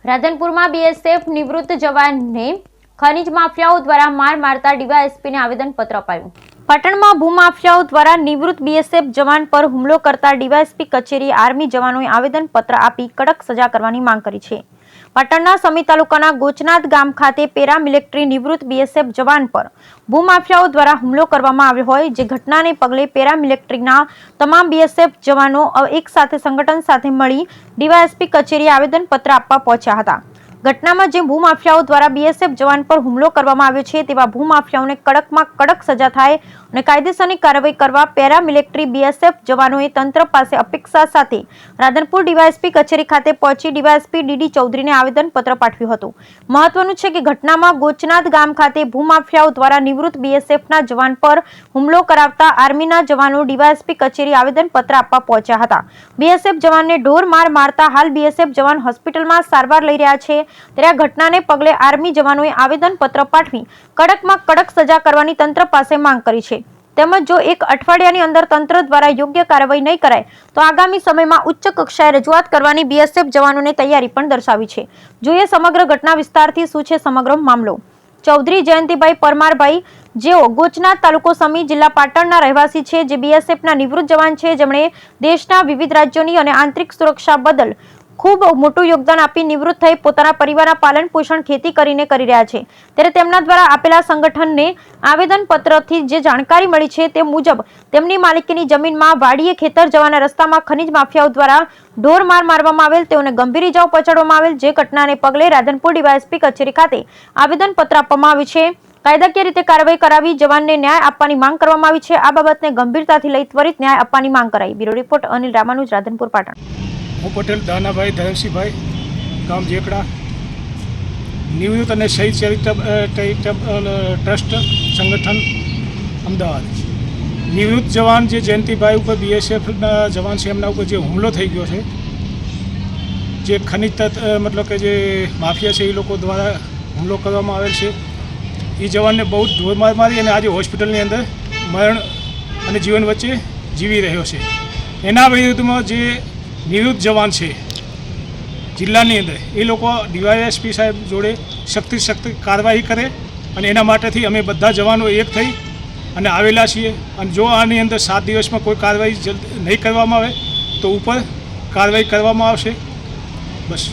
રાધનપુરમાં BSF નિવૃત્ત જવાનને ખનીજ માફિયાઓ દ્વારા માર મારતા ડીવાયએસપીને આવેદનપત્ર અપાયું। પાટણમાં ભૂમાફિયાઓ દ્વારા નિવૃત્ત બીએસએફ જવાન પર હુમલો કરતા ડીવાયએસપી કચેરી આર્મી જવાનોએ આવેદનપત્ર આપી કડક સજા કરવાની માંગ કરી છે। પાટણના સમી તાલુકાના ગોચનાથ ગામ ખાતે પેરામિલિટરી નિવૃત્ત બીએસએફ જવાન પર ભૂમાફિયાઓ દ્વારા હુમલો કરવામાં આવ્યો હોય, જે ઘટનાને પગલે પેરામિલિટરીના તમામ બીએસએફ જવાનો એક સાથે સંગઠન સાથે મળી ડીવાયએસપી કચેરીએ આવેદનપત્ર આપવા પહોંચ્યા હતા। ઘટનામાં જે ભૂમાફિયાઓ દ્વારા બીએસએફ જવાન પર હુમલો કરવામાં આવ્યો છે, તેવા ભૂમાફિયાઓને કડકમાં કડક સજા થાય અને કાયદેસરની કાર્યવાહી કરવા પેરામિલિટરી બીએસએફ જવાનોએ તંત્ર પાસે અપેક્ષા સાથે રાધનપુર ડીવાયએસપી કચેરી ખાતે પહોંચી ડીવાયએસપી ડીડી ચૌધરીને આવેદનપત્ર પાઠવ્યું હતું। મહત્વનું છે કે ઘટનામાં ગોચનાથ ગામ ખાતે ભૂમાફિયાઓ દ્વારા નિવૃત્ત બીએસએફના જવાન પર હુમલો કરાવતા આર્મીના જવાનો ડીવાયએસપી કચેરી આવેદનપત્ર આપવા પહોંચ્યા હતા। બીએસએફ જવાનને ઢોર માર મારતા હાલ બીએસએફ જવાન હોસ્પિટલમાં સારવાર લઈ રહ્યા છે, ત્યારે આ ઘટનાને પગલે આર્મી જવાનોએ આવેદનપત્ર પાઠવી કડકમાં કડક સજા કરવાની તંત્ર પાસે માંગ કરી છે। તેમજ જો એક અઠવાડિયાની અંદર તંત્ર દ્વારા યોગ્ય કાર્યવાહી નહીં કરાય તો આગામી સમયમાં ઉચ્ચ કક્ષાએ રજૂઆત કરવાની બીએસએફ જવાનોને તૈયારી પણ દર્શાવી છે। જોઈએ સમગ્ર ઘટના વિસ્તારથી શું છે સમગ્ર મામલો। ચૌધરી જયંતિભાઈ પરમારભાઈ, જેઓ ગોચનાથ તાલુકો સમી જિલ્લા પાટણના રહેવાસી છે, જે બીએસએફના નિવૃત્ત જવાન છે, જેમણે દેશના વિવિધ રાજ્યોની અને આંતરિક સુરક્ષા બદલ ખૂબ મોટું યોગદાન આપી નિવૃત્ત થઈ પોતાના પરિવારના પાલન પોષણ ખેતી કરીને કરી રહ્યા છે। ત્યારે તેમના દ્વારા આપેલા સંગઠનને આવેદનપત્રથી જે જાણકારી મળી છે તે મુજબ તેમની માલિકીની જમીનમાં વાડીએ ખેતર જવાના રસ્તામાં ખનીજ માફિયાઓ દ્વારા ઢોર માર મારવામાં આવેલ, તેઓને ગંભીર ઇજાઓ પહોંચાડવામાં આવેલ, જે ઘટનાને પગલે રાધનપુર ડીવાયએસપી કચેરી ખાતે આવેદનપત્ર આપવામાં આવ્યું છે। કાયદાકીય રીતે કાર્યવાહી કરાવી જવાનને ન્યાય આપવાની માંગ કરવામાં આવી છે। આ બાબતને ગંભીરતાથી લઈ ત્વરિત ન્યાય આપવાની માંગ કરાઈ। Bureau report Anil Ramanuj, Radhanpur, Patan. હું પટેલ દાનાભાઈ ધરમસિંહભાઈ, ગામ જેકડા, નિવૃત્ત અને શહીદ ચેરિટેબલ ટ્રસ્ટ સંગઠન, અમદાવાદ। નિવૃત્ત જવાન જે જયંતિભાઈ ઉપર બીએસએફના જવાન છે, એમના ઉપર જે હુમલો થઈ ગયો છે, જે ખનિજ મતલબ કે જે માફિયા છે એ લોકો દ્વારા હુમલો કરવામાં આવેલ છે, એ જવાનને બહુ ઢોરમાર મારી અને આજે હોસ્પિટલની અંદર મરણ અને જીવન વચ્ચે જીવી રહ્યો છે। એના વિરુદ્ધમાં જે નિવૃત્ત જવાન છે જિલ્લાની અંદર, એ લોકો ડીવાયએસપી સાહેબ જોડે સખ્ત કાર્યવાહી કરે અને એના માટેથી અમે બધા જવાનો એક થઈ અને આવેલા છીએ। અને જો આની અંદર 7 દિવસમાં કોઈ કાર્યવાહી નહીં કરવામાં આવે તો ઉપર કાર્યવાહી કરવામાં આવશે। બસ।